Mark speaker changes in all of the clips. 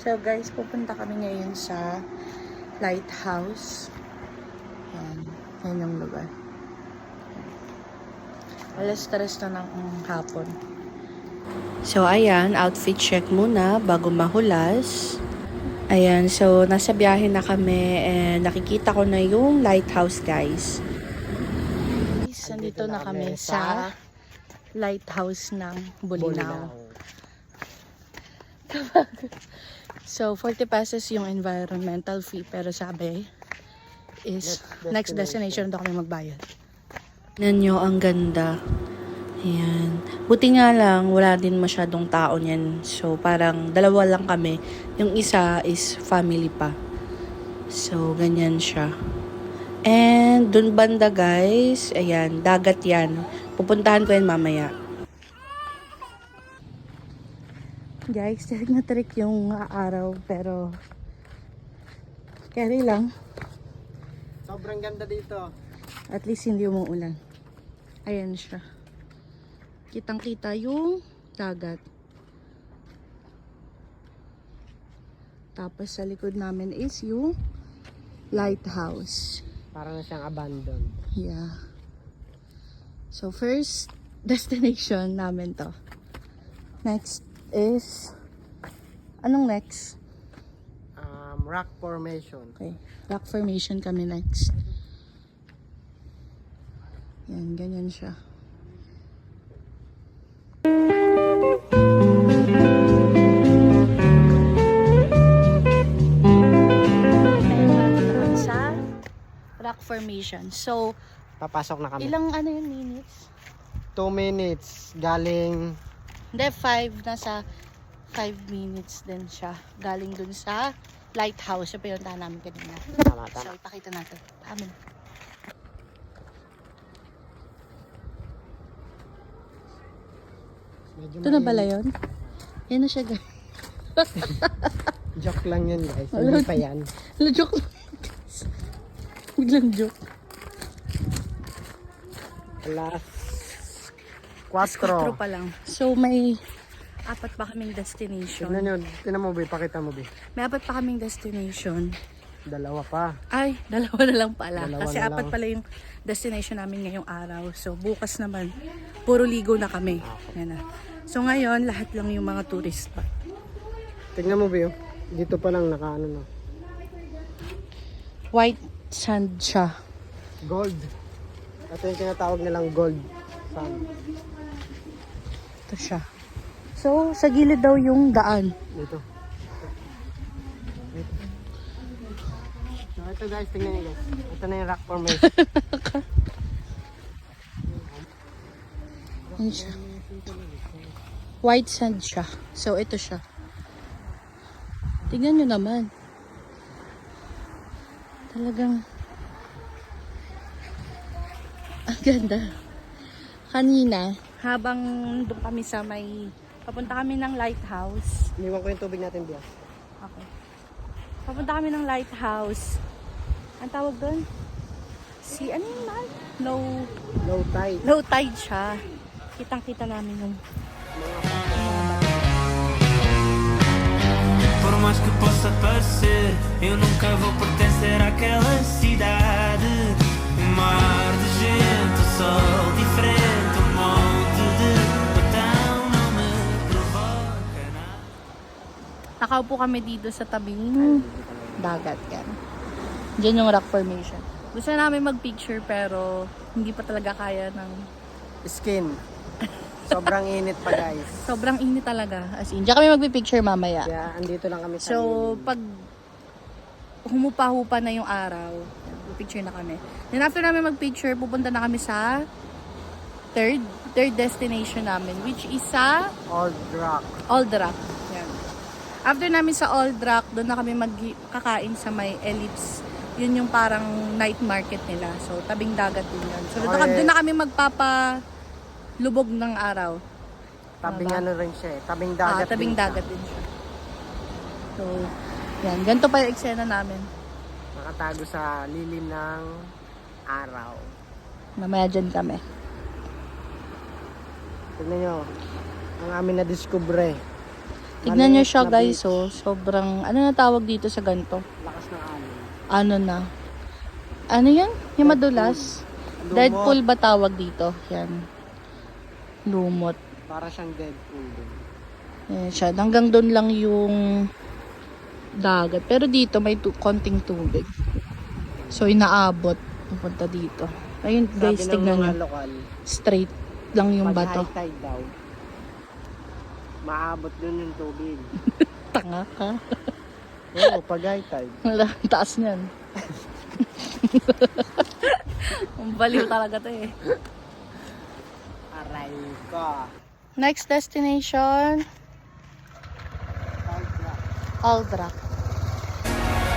Speaker 1: So guys, pupunta kami ngayon sa lighthouse. Yan yung lugar. Alas 3 na ng hapon. So ayan, outfit check muna bago mahulas. Ayan, so nasa biyahe na kami and nakikita ko na yung lighthouse, guys. Nandito na kami sa lighthouse ng Bolinao. So 40 pesos yung environmental fee, pero sabi is next destination daw kami magbayad. Tignan nyo, ang ganda. Ayan. Buti nga lang, wala din masyadong tao niyan. So, parang dalawa lang kami. Yung isa is family pa. So, ganyan siya. And, dun banda guys, ayan, dagat yan. Pupuntahan ko yan mamaya. Guys, tirik na tirik yung araw, pero carry lang.
Speaker 2: Sobrang ganda dito.
Speaker 1: At least hindi umuulan. Ayan siya. Kitang-kita yung dagat. Tapos sa likod namin is yung lighthouse.
Speaker 2: Parang na siyang abandoned.
Speaker 1: Yeah. So first destination namin to. Next is... Anong next?
Speaker 2: Rock formation.
Speaker 1: Okay. Rock formation kami next. Yan, ganyan siya. Sa rock formation. So,
Speaker 2: Papasok na kami.
Speaker 1: ilang ano yun minutes?
Speaker 2: 2 minutes. Galing...
Speaker 1: Hindi, 5. Nasa 5 minutes din siya. Galing dun sa lighthouse. Yung pinuntahan namin kanina.
Speaker 2: Tama,
Speaker 1: So,
Speaker 2: tama.
Speaker 1: ipakita natin. Amin.
Speaker 2: Medyo
Speaker 1: Ito na pala yun? Yan na siya, guys.
Speaker 2: Joke lang yun, guys. Hindi pa yan.
Speaker 1: Hello, joke lang. Biglang joke.
Speaker 2: Alas
Speaker 1: 4
Speaker 2: 4.
Speaker 1: pa lang. So, may 4 pa kaming destination.
Speaker 2: Tignan nyo. Tignan mo, Bi. Pakita mo, Bi.
Speaker 1: May 4 pa kaming destination.
Speaker 2: 2 pa.
Speaker 1: Ay, 2 na lang pala.
Speaker 2: Dalawa
Speaker 1: Kasi
Speaker 2: na
Speaker 1: 4
Speaker 2: lang.
Speaker 1: pala yung destination namin ngayong araw. So, bukas naman, puro ligo na kami. Yan na. So, ngayon, lahat lang yung mga tourist pa.
Speaker 2: Tignan mo, Bi. Dito pa lang nakaano na.
Speaker 1: White sand siya.
Speaker 2: Gold. Ito yung tinatawag nilang gold sand.
Speaker 1: Ito siya. So, sa gilid daw yung daan.
Speaker 2: Dito. So, ito guys, tingnan nyo guys. Ito na yung rock formation.
Speaker 1: Yan siya. White sand siya. So, ito siya. Tingnan nyo naman. Talagang ang ganda. Kanina, habang doon kami sa may papunta kami ng lighthouse.
Speaker 2: Iniwan ko yung tubig natin, Bia.
Speaker 1: Okay. Papunta kami ng lighthouse. Ang tawag doon? Ano yung mahal?
Speaker 2: Low tide.
Speaker 1: Low tide siya. Kitang-kita namin yung
Speaker 3: Por mais que possa parecer, eu nunca vou pertencer àquela cidade. Mar de gente, o sol diferente, um monte de botão não me provoca nada.
Speaker 1: nakaupo kami dito sa tabing dagat yan. Diyan yung rock formation. Gusto namin mag-picture pero hindi pa talaga kaya ng...
Speaker 2: Skin. Sobrang init pa guys.
Speaker 1: Sobrang init talaga. As in, diyan kami mag-picture mamaya.
Speaker 2: Kaya andito lang kami sa
Speaker 1: So,
Speaker 2: lilim.
Speaker 1: pag humupa-hupa na yung araw, picture na kami. Then after namin mag-picture, pupunta na kami sa third destination namin, which is sa
Speaker 2: Old rock.
Speaker 1: Old Rock. Yan. After namin sa Old Rock, doon na kami magkakain sa may Ellipse. Yun yung parang night market nila. So, tabing dagat din yun. So, doon na kami magpapalubog ng araw.
Speaker 2: Tabing
Speaker 1: Diba?
Speaker 2: ano rin siya eh. Tabing dagat.
Speaker 1: Tabing
Speaker 2: din siya.
Speaker 1: dagat din siya. So, yan. Ganito pa yung eksena namin.
Speaker 2: Nakatago sa lilim ng araw.
Speaker 1: Mamaya dyan kami.
Speaker 2: Tignan nyo. Ang amin na-discover.
Speaker 1: Tignan nyo
Speaker 2: Maliit
Speaker 1: siya
Speaker 2: na
Speaker 1: guys,
Speaker 2: beach.
Speaker 1: oh. Sobrang, ano na tawag dito sa ganito?
Speaker 2: Lakas ng alon.
Speaker 1: Ano na? Ano yan? Yung madulas?
Speaker 2: Lumot.
Speaker 1: Deadpool ba tawag dito? Yan. Lumot.
Speaker 2: Para siyang Deadpool din.
Speaker 1: Yan siya. Hanggang doon lang yung dagat. Pero dito may konting tubig. So inaabot. Pupunta dito. Ayun guys,
Speaker 2: Sabi ng
Speaker 1: tignan
Speaker 2: mga
Speaker 1: nyo.
Speaker 2: lokal,
Speaker 1: Straight lang yung
Speaker 2: pag
Speaker 1: bato.
Speaker 2: high tide daw, maabot dun yung tubig.
Speaker 1: Tanga ka.
Speaker 2: Oo, pag high tide.
Speaker 1: Wala, ang taas niyan. Ang baliw talaga to eh.
Speaker 2: Aray ko.
Speaker 1: Next destination, Aldrak.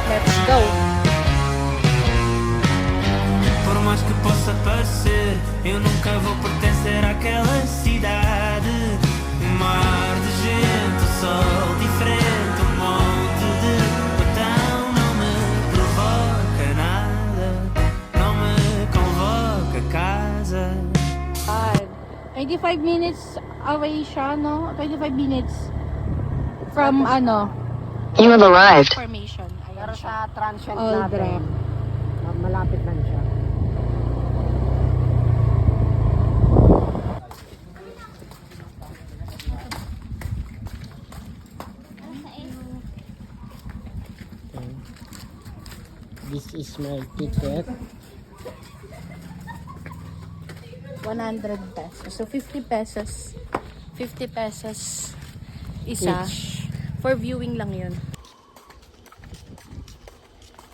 Speaker 1: Let's go.
Speaker 3: Por mais que possa parecer, eu nunca vou pertencer àquela cidade. Um mar de gente, o sol diferente, um monte de botão. Não me provoca nada, não me convoca a casa.
Speaker 1: 25 minutes away siya, no? 25 minutes from ano?
Speaker 4: You have arrived.
Speaker 1: Formation.
Speaker 2: Pero
Speaker 1: Ayan siya.
Speaker 2: sa transient
Speaker 1: Aldrak.
Speaker 2: natin, malapit lang siya. Okay. This is my ticket.
Speaker 1: 100 pesos. So 50 pesos. 50 pesos isa.
Speaker 2: Each.
Speaker 1: For viewing lang yun.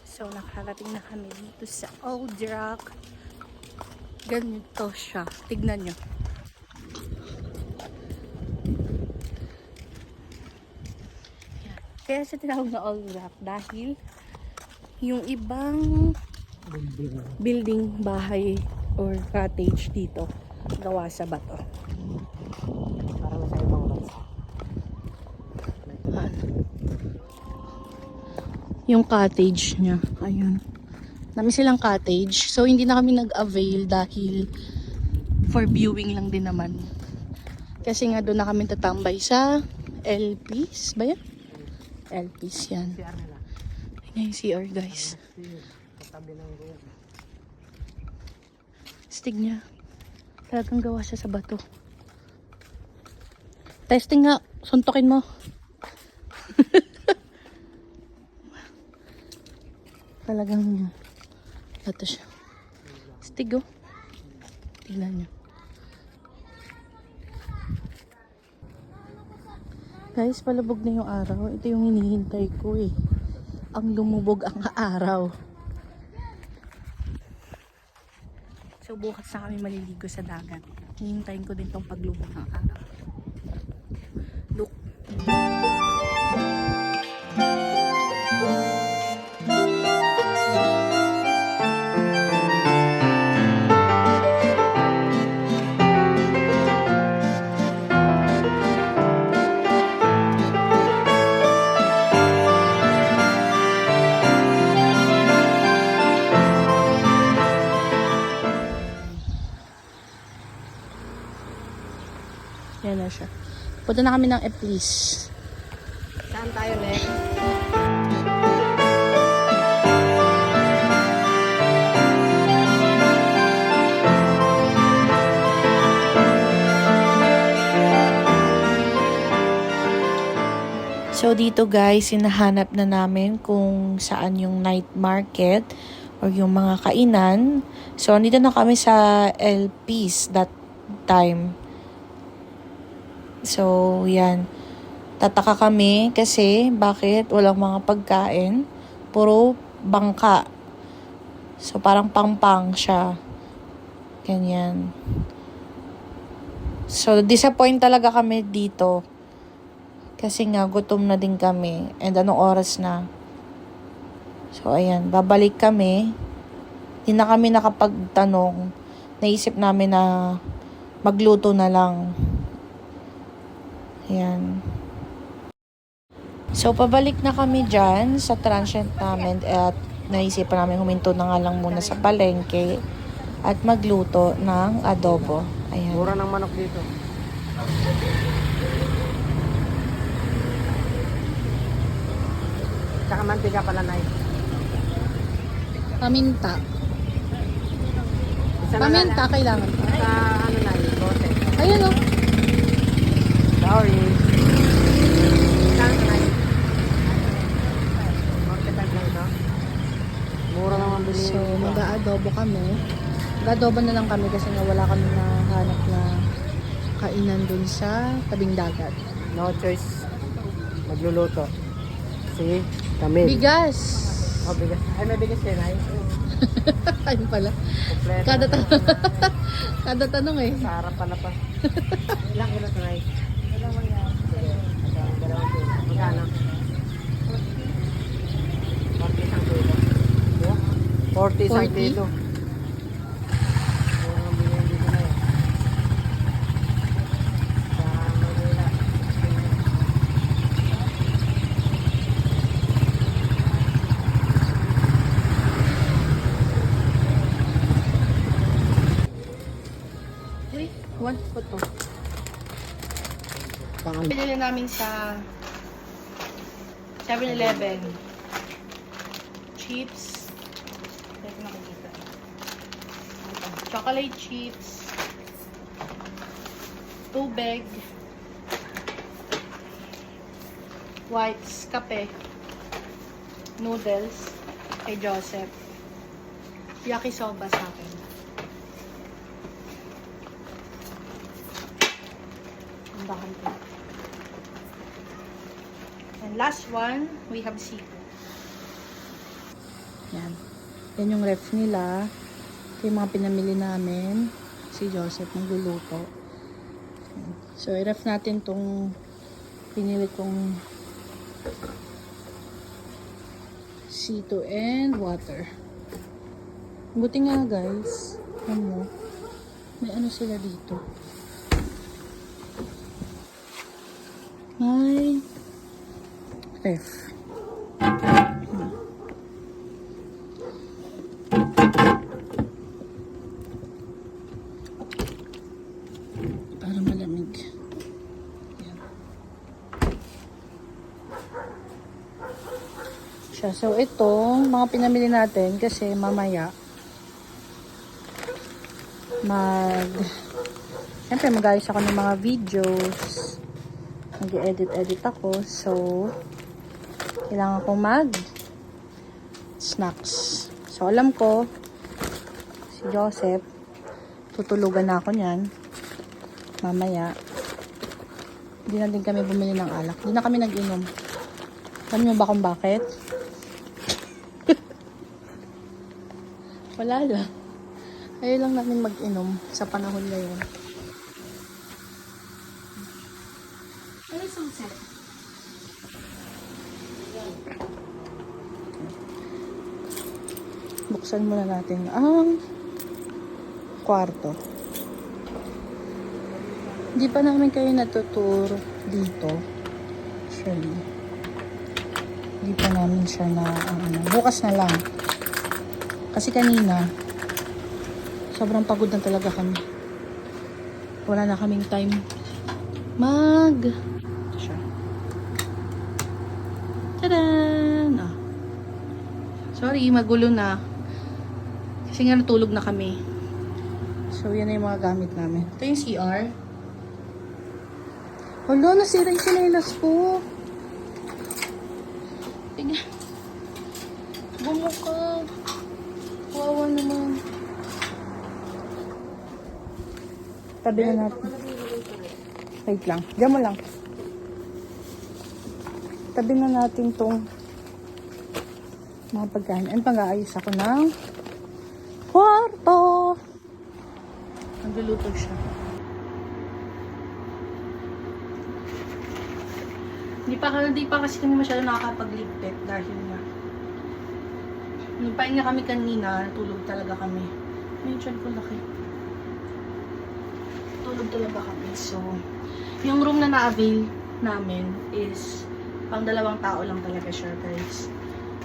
Speaker 1: So nakarating na kami dito sa Aldrak. Ganito siya. Tignan nyo. Yan. Kaya siya tinawag na Aldrak dahil yung ibang building, bahay or cottage dito gawa sa bato.
Speaker 2: Parang sa ibang bansa.
Speaker 1: Yung cottage niya. Ayun. Dami silang cottage. So, hindi na kami nag-avail dahil for viewing lang din naman. Kasi nga doon na kami tatambay sa LPs. Ba yan? LPs yan.
Speaker 2: CR nila.
Speaker 1: Ayan yung CR guys.
Speaker 2: Katabi ng room.
Speaker 1: Stig niya. Talagang gawa siya sa bato. Testing nga. Suntokin mo. Talagang bato siya. Stig oh. Tignan niyo. Guys, palubog na yung araw. Ito yung hinihintay ko eh. Ang lumubog ang araw. So bukas na kami maliligo sa dagat. Hihintayin ko din tong paglubog ng araw. Look. Yan na siya. Punta na kami ng Eplis.
Speaker 2: Saan tayo next?
Speaker 1: So dito guys, hinahanap na namin kung saan yung night market or yung mga kainan. So andito na kami sa LPs that time. So yan. Tataka kami kasi bakit walang mga pagkain. Puro bangka. So parang pang-pang siya. Ganyan. So disappoint talaga kami dito. Kasi nga, gutom na din kami. And anong oras na? So, ayan. Babalik kami. Hindi na kami nakapagtanong. Naisip namin na magluto na lang. Ayan. So, pabalik na kami dyan sa transient namin. At naisipan namin huminto na nga lang muna sa palengke. At magluto ng adobo. Ayan.
Speaker 2: Mura ng manok dito. Tsaka mantika pala na
Speaker 1: Paminta.
Speaker 2: Isa na
Speaker 1: Paminta kailangan pa.
Speaker 2: Sa ano na bote.
Speaker 1: Ayun oh.
Speaker 2: Sorry. Saan na Market lang ito. Mura naman bilhin.
Speaker 1: So, mag-aadobo kami. Mag-aadobo na lang kami kasi nga wala kami na hanap na kainan dun sa tabing dagat.
Speaker 2: No choice. Magluluto. Kasi kami.
Speaker 1: Bigas!
Speaker 2: Oh, bigas. Ay, may bigas din ay.
Speaker 1: Ayun pala.
Speaker 2: Kompleto.
Speaker 1: Kada, kada tanong eh.
Speaker 2: Sa harapan na pa. Ilang kilo ito ay? Dalawang kilo. Magkano? 40 isang kilo. 40 isang
Speaker 1: 40?
Speaker 2: kilo. Mura ang bilhin dito na yun. Sa Manila.
Speaker 1: Uy, one po to.
Speaker 2: Pangan.
Speaker 1: Pinili namin sa 7-Eleven. Chips. Ito nakikita. Ito. Chocolate chips. Tubig. Whites. Kape. Noodles. Kay Joseph. Yakisoba sa akin. Ang bakal ko. And last one, we have seafood. Yan. Yan yung ref nila. Ito yung mga pinamili namin. Si Joseph nagluluto. Yan. So, i-ref natin tong pinili kong C2 and water. Buti nga guys. Ano, may ano sila dito. May ref. Para malamig. Yan. Siya. So, itong mga pinamili natin kasi mamaya siyempre mag-ayos ako ng mga videos. Mag-edit ako. So, kailangan kong snacks. So, alam ko, si Joseph, tutulugan na ako niyan. Mamaya, hindi na din kami bumili ng alak. Hindi na kami nag-inom. Alam niyo ba kung bakit? Wala lang. Ayaw lang namin mag-inom sa panahon ngayon. Ano yung sunset? Buksan muna natin ang kwarto. Hindi pa namin kayo natutour dito. Actually. Hindi pa namin siya na bukas na lang. Kasi kanina sobrang pagod na talaga kami. Wala na kaming time siya. Tadaan! Ah. Sorry, magulo na. Kasi nga natulog na kami. So, yan na yung mga gamit namin. Ito yung CR. Hala, nasira yung sinelas ko. Tingnan. Bumuka. Wawa naman. Tabi na natin. Wait lang. Diyan mo lang. Tabi na natin tong mga pagkain. And pag-aayos ako ng kwarto. Nagluluto siya. Hindi pa kasi kami masyado nakakapagligpit dahil nga nipain nga kami kanina, natulog talaga kami. May chan ko laki. Tulog talaga kami. So, yung room na na-avail namin is pang 2 tao lang talaga siya, guys.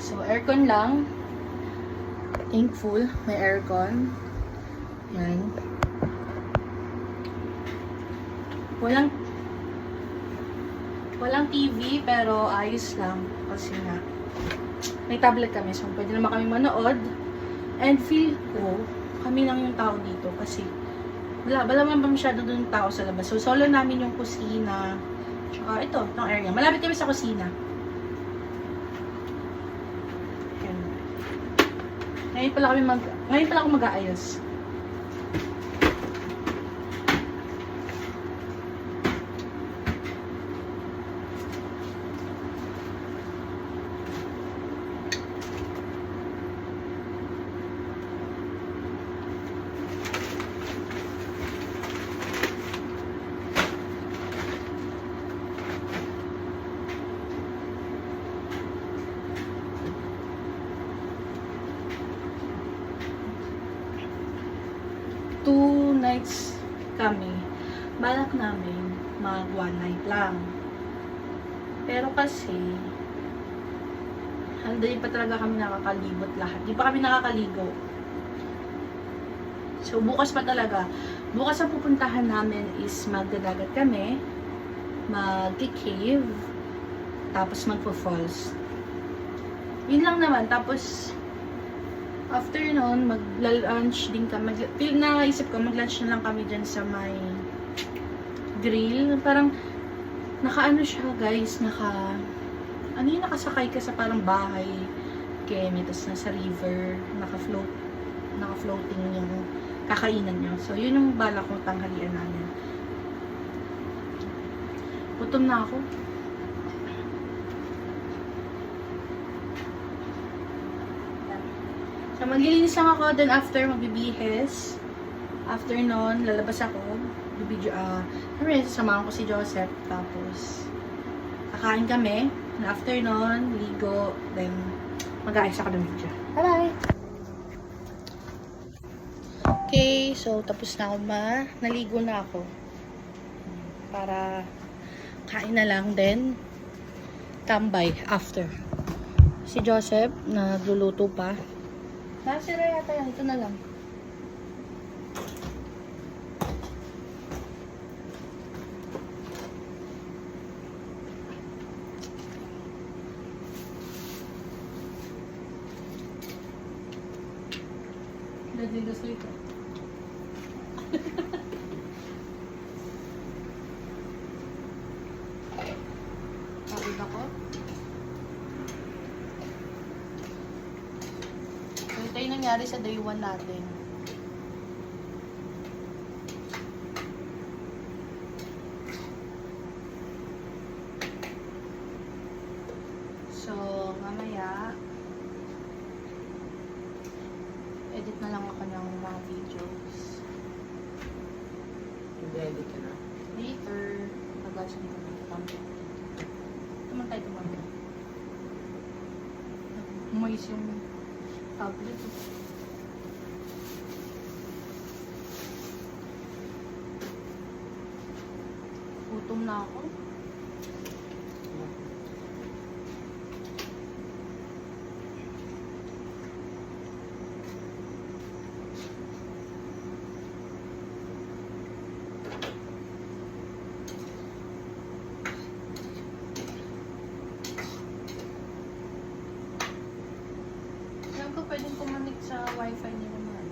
Speaker 1: So, aircon lang. Thankful, may aircon. Yan. Walang TV, pero ayos lang. Kasi nga, may tablet kami, so pwede naman kami manood. And feel ko, kami lang yung tao dito kasi wala naman ba masyado dun tao sa labas. So, solo namin yung kusina. Tsaka ito, itong area. Malapit kami sa kusina. Ayan. Ngayon pala ako mag-aayos. Two nights kami. Balak namin mag one night lang. Pero kasi hindi pa talaga kami nakakalibot lahat. Di pa kami nakakaligo. So bukas pa talaga. Bukas ang pupuntahan namin is magdadagat kami, mag-cave, tapos magpo-falls. Yun lang naman. Tapos after nun, mag-lunch din kami. Naisip ko, mag-lunch na lang kami dyan sa may grill. Parang, naka-ano siya, guys, ano yung nakasakay ka sa parang bahay, keme, tapos nasa river, naka-floating yung kakainan nyo. So, yun yung balak kong tanghalian namin. Gutom na ako. So, maglilinis lang ako, then after, magbibihis. After nun, lalabas ako. Sasamahan ko si Joseph. Tapos, kakain kami. And after nun, ligo. Then, mag-aayos ako ng video. Bye-bye! Okay, so, tapos na ako naligo na ako. Para, kain na lang. Then, tambay after. Si Joseph, nagluluto pa. Nasira yata yan. Ito na lang. Daddy, gusto ito. Pagod ako. Ito yung nangyari sa day 1 natin. So, mamaya, edit na lang ako ng mga videos.
Speaker 2: Hindi-edit ka na.
Speaker 1: Later, nag-watch na ako. Naman tayo tumama. Moist yung tablet. Gutom na ako. Alam ko pwedeng kumanik sa wifi niya naman.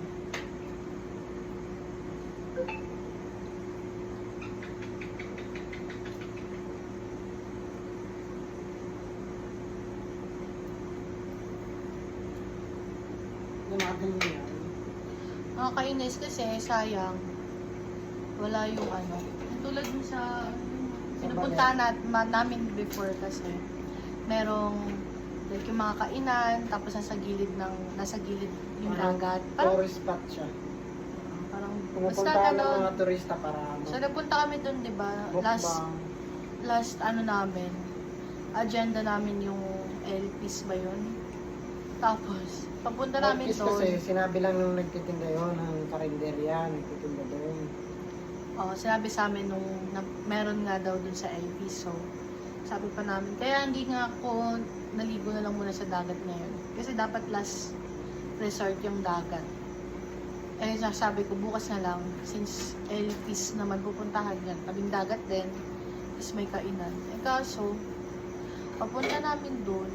Speaker 2: Lumagan mo yan.
Speaker 1: Nakakainis kasi sayang wala yung ano. Tulad dun sa pinupuntahan namin before kasi merong like yung mga kainan tapos nasa gilid yung dagat. Parang
Speaker 2: Tourist spot siya.
Speaker 1: parang
Speaker 2: Pumupunta ng mga turista para
Speaker 1: So napunta kami dun, 'di ba?
Speaker 2: mukbang.
Speaker 1: Last ano namin. Agenda namin yung LPs ba 'yun? Tapos papunta namin
Speaker 2: Orkis
Speaker 1: doon.
Speaker 2: kasi sinabi lang nung nagtitinda yun ng karinderya, nagtitinda doon.
Speaker 1: Sinabi sa amin nung meron nga daw dun sa LP. So, sabi pa namin, kaya hindi nga ako naligo na lang muna sa dagat ngayon. Kasi dapat last resort yung dagat. Eh, sabi ko, bukas na lang, since LPs naman pupuntahan yan, tabing dagat din, Tapos may kainan. Eh kaso, papunta namin doon.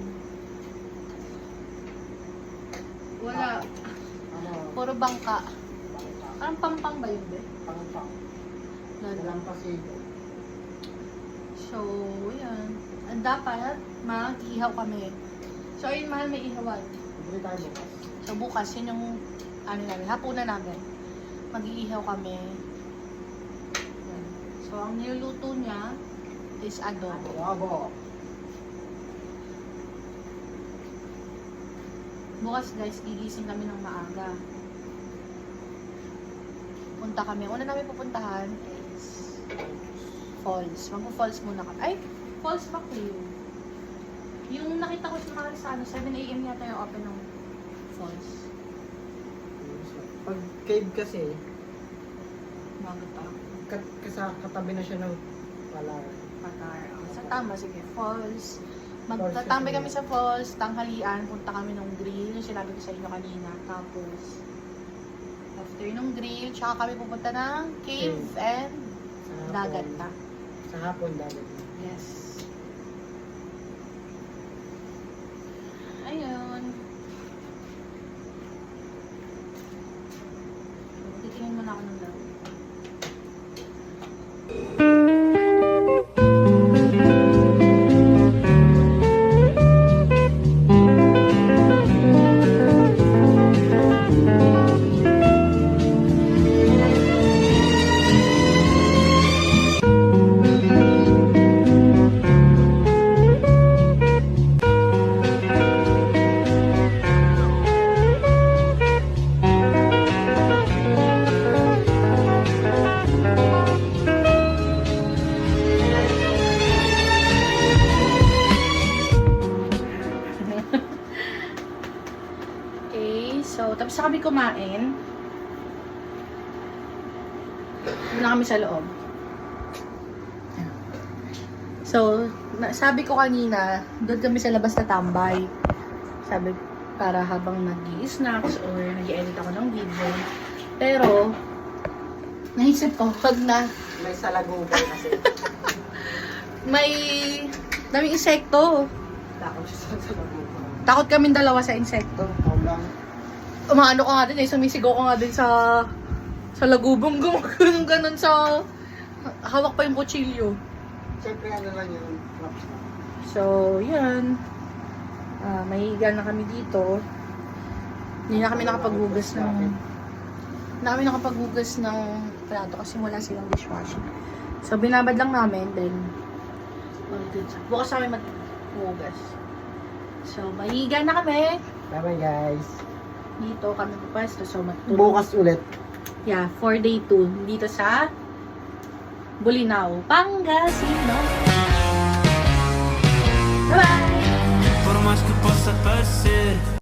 Speaker 1: Wala.
Speaker 2: Ano?
Speaker 1: Puro bangka. Parang pampang ba yun, be?
Speaker 2: Pangpang.
Speaker 1: Lalo.
Speaker 2: Walang pasigo.
Speaker 1: So, yan. Ang dapat, mag-ihaw kami. So, ayun, mahal, may ihawan.
Speaker 2: Bili tayo bukas.
Speaker 1: So, bukas, yun yung, ano namin, hapunan namin. Mag-iihaw kami. Yan. So, ang niluluto niya is adobo.
Speaker 2: Bravo.
Speaker 1: Bukas, guys, gigising kami ng maaga. Punta kami. Una namin pupuntahan is falls. Magpo-falls muna kami. Ay, falls ba kayo? Yung nakita ko sa ano, 7 AM yata yung open ng falls.
Speaker 2: Pag cave kasi,
Speaker 1: Bago pa.
Speaker 2: katabi na siya ng wala.
Speaker 1: Qatar. Sa tama, sige. Falls. Magtatambay kami sa falls, tanghalian, punta kami ng grill, yung sinabi ko sa inyo kanina. Tapos, after nung grill, tsaka kami pupunta ng cave and dagat pa.
Speaker 2: Sa hapon, dagat na.
Speaker 1: Yes. Ayun. Titingin muna ako ng laro. Okay, so tapos na kami kumain. Doon na kami sa loob. So, sabi ko kanina, doon kami sa labas na tambay. Sabi, para habang nag-i-snacks or nag-i-edit ako ng video. Pero, naisip ko, pag na
Speaker 2: May salagubay kasi.
Speaker 1: may daming insekto.
Speaker 2: Takot siya sa salagubay.
Speaker 1: Takot kaming dalawa sa insekto.
Speaker 2: Ikaw lang.
Speaker 1: Umaano ko nga din eh, sumisigaw ko nga din sa lagubong, gumagano'n ganon sa hawak pa yung kutsilyo.
Speaker 2: Siyempre ano lang yun, props na.
Speaker 1: So, yan. Mahiga na kami dito. Hindi na kami nakapaghugas ng plato kasi wala silang dishwasher. So, binabad lang namin, then bukas kami maghugas. So, mahiga na kami.
Speaker 2: Bye-bye guys.
Speaker 1: Dito kami pwesto. So, matutulog.
Speaker 2: Bukas ulit.
Speaker 1: Yeah, for day 2. Dito sa Bulinaw, Pangasinan.